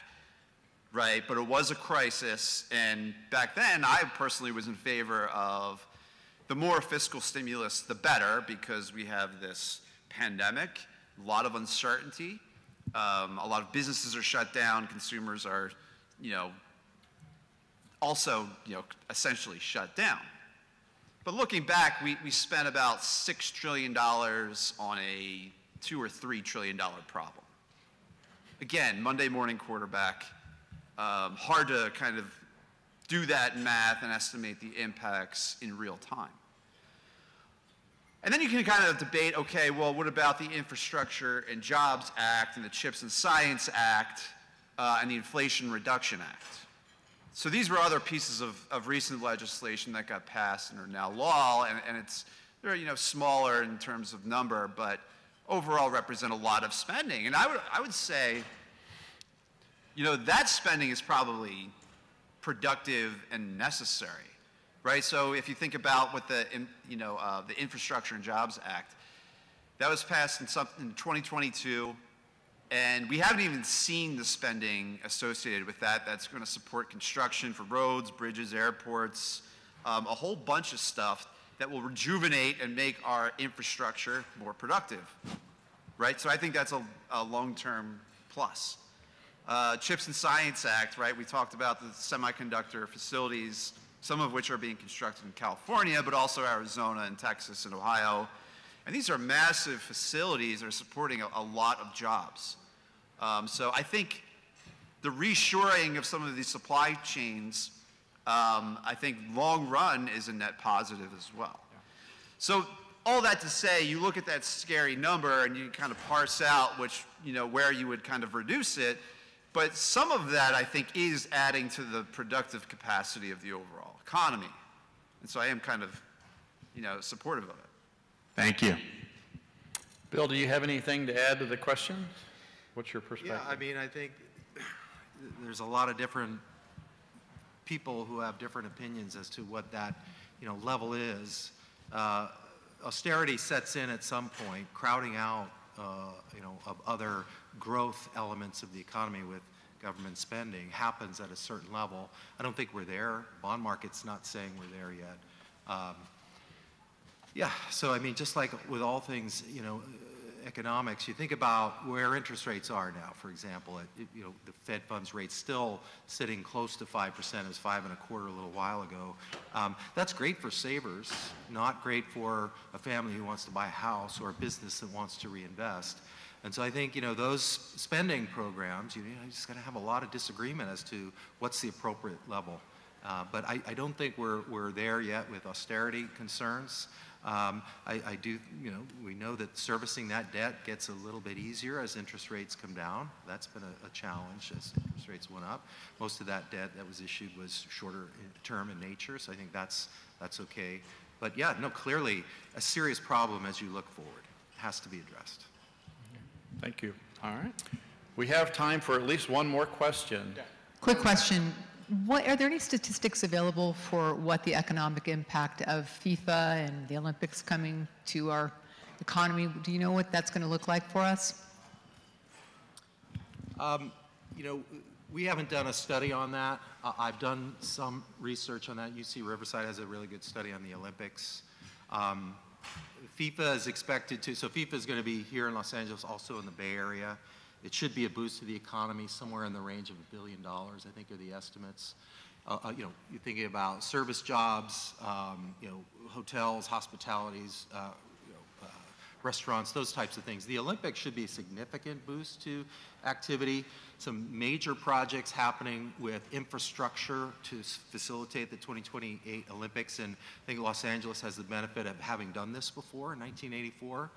right? But it was a crisis, and back then I personally was in favor of the more fiscal stimulus, the better, because we have this pandemic, a lot of uncertainty. A lot of businesses are shut down. Consumers are, also, essentially shut down. But looking back, we spent about $6 trillion on a $2 or $3 trillion problem. Again, Monday morning quarterback. Hard to kind of do that math and estimate the impacts in real time. And then you can kind of debate, okay, well, what about the Infrastructure and Jobs Act and the CHIPS and Science Act and the Inflation Reduction Act? So these were other pieces of recent legislation that got passed and are now law, and they're smaller in terms of number, but overall represent a lot of spending. And I would say you know, that spending is probably productive and necessary, right? So if you think about what the Infrastructure and Jobs Act, that was passed in 2022, and we haven't even seen the spending associated with that. That's going to support construction for roads, bridges, airports, a whole bunch of stuff that will rejuvenate and make our infrastructure more productive, right? So I think that's a long-term plus. CHIPS and Science Act, right? We talked about the semiconductor facilities, some of which are being constructed in California, but also Arizona and Texas and Ohio. And these are massive facilities that are supporting a lot of jobs. So I think the reshoring of some of these supply chains, I think long run is a net positive as well. Yeah. So all that to say, you look at that scary number and you kind of parse out which, where you would kind of reduce it. But some of that, I think, is adding to the productive capacity of the overall economy. And so I am kind of, supportive of it. Thank you. Bill, do you have anything to add to the question? What's your perspective? Yeah, I mean, I think there's a lot of different people who have different opinions as to what that, level is. Austerity sets in at some point, crowding out, of other growth elements of the economy with government spending happens at a certain level. I don't think we're there. Bond market's not saying we're there yet. Yeah, so I mean, just like with all things, economics, you think about where interest rates are now, for example, the Fed funds rate still sitting close to 5%, it was 5.25% a little while ago. That's great for savers, not great for a family who wants to buy a house or a business that wants to reinvest. And so I think, those spending programs, you just got to have a lot of disagreement as to what's the appropriate level. But I don't think we're there yet with austerity concerns. I do, we know that servicing that debt gets a little bit easier as interest rates come down. That's been a challenge as interest rates went up. Most of that debt that was issued was shorter term in nature, so I think that's okay. But yeah, no, clearly a serious problem as you look forward. It has to be addressed. Thank you. All right. We have time for at least one more question. Quick question. Are there any statistics available for what the economic impact of FIFA and the Olympics coming to our economy? Do you know what that's going to look like for us? We haven't done a study on that. I've done some research on that. UC Riverside has a really good study on the Olympics. FIFA is expected to, so FIFA is going to be here in Los Angeles, also in the Bay Area. It should be a boost to the economy, somewhere in the range of $1 billion, I think are the estimates. You're thinking about service jobs, hotels, hospitalities, restaurants, those types of things. The Olympics should be a significant boost to activity. Some major projects happening with infrastructure to facilitate the 2028 Olympics, and I think Los Angeles has the benefit of having done this before in 1984.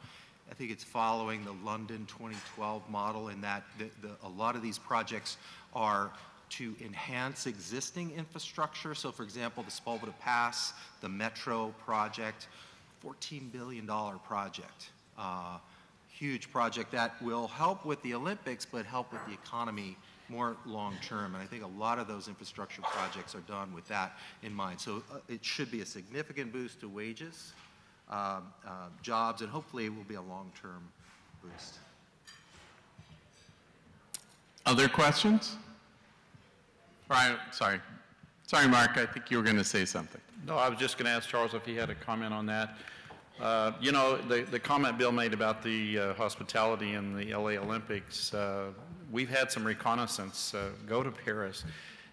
I think it's following the London 2012 model in that a lot of these projects are to enhance existing infrastructure. So for example, the Sepulveda Pass, the Metro project, $14 billion project. Huge project that will help with the Olympics, but help with the economy more long-term. And I think a lot of those infrastructure projects are done with that in mind. So it should be a significant boost to wages, jobs, and hopefully it will be a long-term boost. Other questions? Right, sorry. Sorry, Mark, I think you were going to say something. No, I was just going to ask Charles if he had a comment on that. The comment Bill made about the hospitality in the LA Olympics, we've had some reconnaissance go to Paris,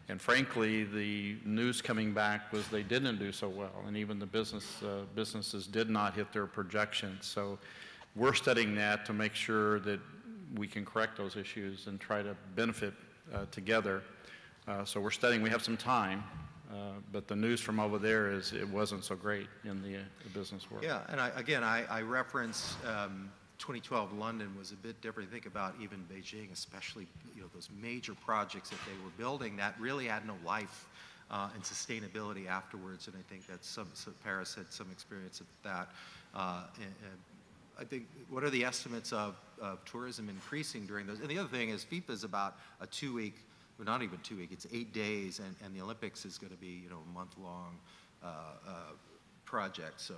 and frankly, the news coming back was they didn't do so well, and even the businesses did not hit their projections. So we're studying that to make sure that we can correct those issues and try to benefit together. So we're studying, we have some time. But the news from over there is it wasn't so great in the business world. Yeah, and I reference 2012 London was a bit different. Think about even Beijing, especially those major projects that they were building that really had no life and sustainability afterwards. And I think that so Paris had some experience of that. And I think what are the estimates of tourism increasing during those? And the other thing is FIFA is about a 2-week well, not even 2 weeks, it's 8 days, and the Olympics is going to be, a month-long project. So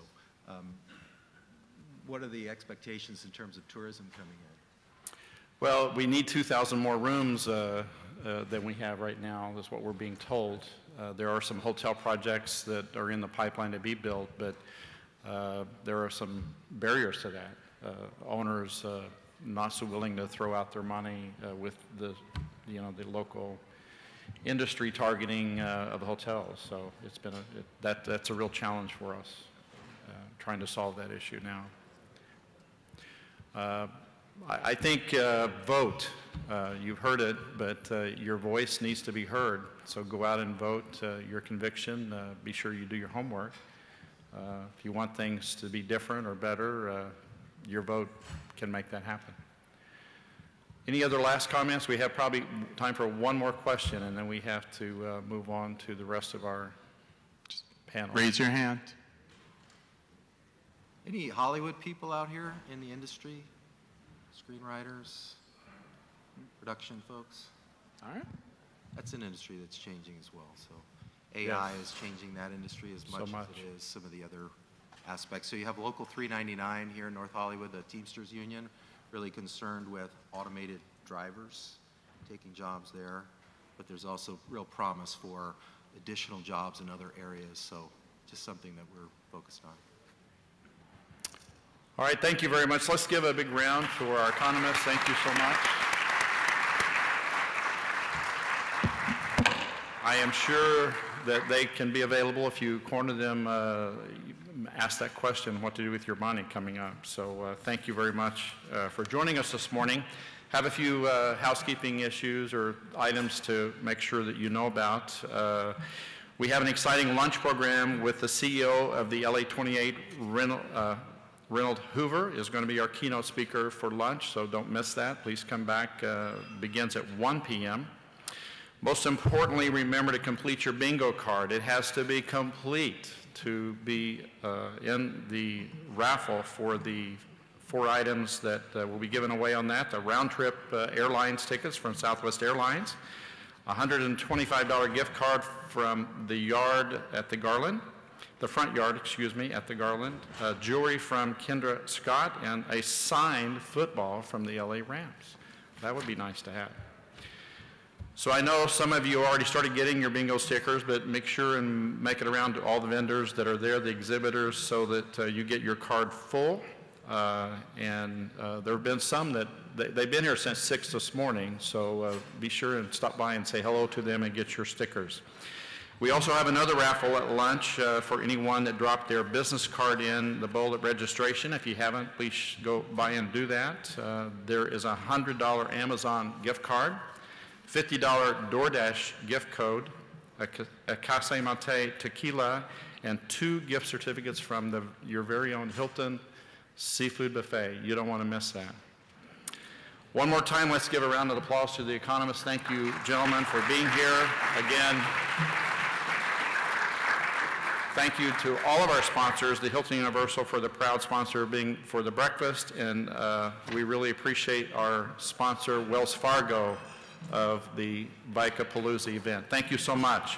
what are the expectations in terms of tourism coming in? Well, we need 2,000 more rooms than we have right now, is what we're being told. There are some hotel projects that are in the pipeline to be built, but there are some barriers to that. Owners not so willing to throw out their money with the local industry targeting of the hotels. So it's been that's a real challenge for us, trying to solve that issue now. I think vote. You've heard it, but your voice needs to be heard. So go out and vote your conviction. Be sure you do your homework. If you want things to be different or better, your vote can make that happen. Any other last comments? We have probably time for one more question, and then we have to move on to the rest of our panel. Raise your hand. Any Hollywood people out here in the industry? Screenwriters, production folks? All right. That's an industry that's changing as well. So AI is changing that industry as much as it is some of the other aspects. So you have Local 399 here in North Hollywood, the Teamsters Union, really concerned with automated drivers, taking jobs there. But there's also real promise for additional jobs in other areas. So just something that we're focused on. All right, thank you very much. Let's give a big round for our economists. Thank you so much. I am sure that they can be available if you corner them, ask that question, what to do with your money coming up. So thank you very much for joining us this morning. Have a few housekeeping issues or items to make sure that you know about. We have an exciting lunch program with the CEO of the LA28, Reynold Hoover is going to be our keynote speaker for lunch, so don't miss that. Please come back. Begins at 1 p.m. Most importantly, remember to complete your bingo card. It has to be complete to be in the raffle for the 4 items that will be given away on that. The round-trip airlines tickets from Southwest Airlines, a $125 gift card from the yard at the Garland. The front yard, excuse me, at the Garland, jewelry from Kendra Scott, and a signed football from the LA Rams. That would be nice to have. So I know some of you already started getting your bingo stickers, but make sure and make it around to all the vendors that are there, the exhibitors, so that you get your card full. And there have been some that they've been here since 6 this morning, so be sure and stop by and say hello to them and get your stickers. We also have another raffle at lunch for anyone that dropped their business card in the bowl at registration. If you haven't, please go by and do that. There is a $100 Amazon gift card, $50 DoorDash gift code, a Casa Mate tequila, and 2 gift certificates from your very own Hilton Seafood Buffet. You don't want to miss that. One more time, let's give a round of applause to the economists. Thank you, gentlemen, for being here. Again, thank you to all of our sponsors, the Hilton Universal for the proud sponsor being for the breakfast, and we really appreciate our sponsor, Wells Fargo, of the VICA Palooza event. Thank you so much.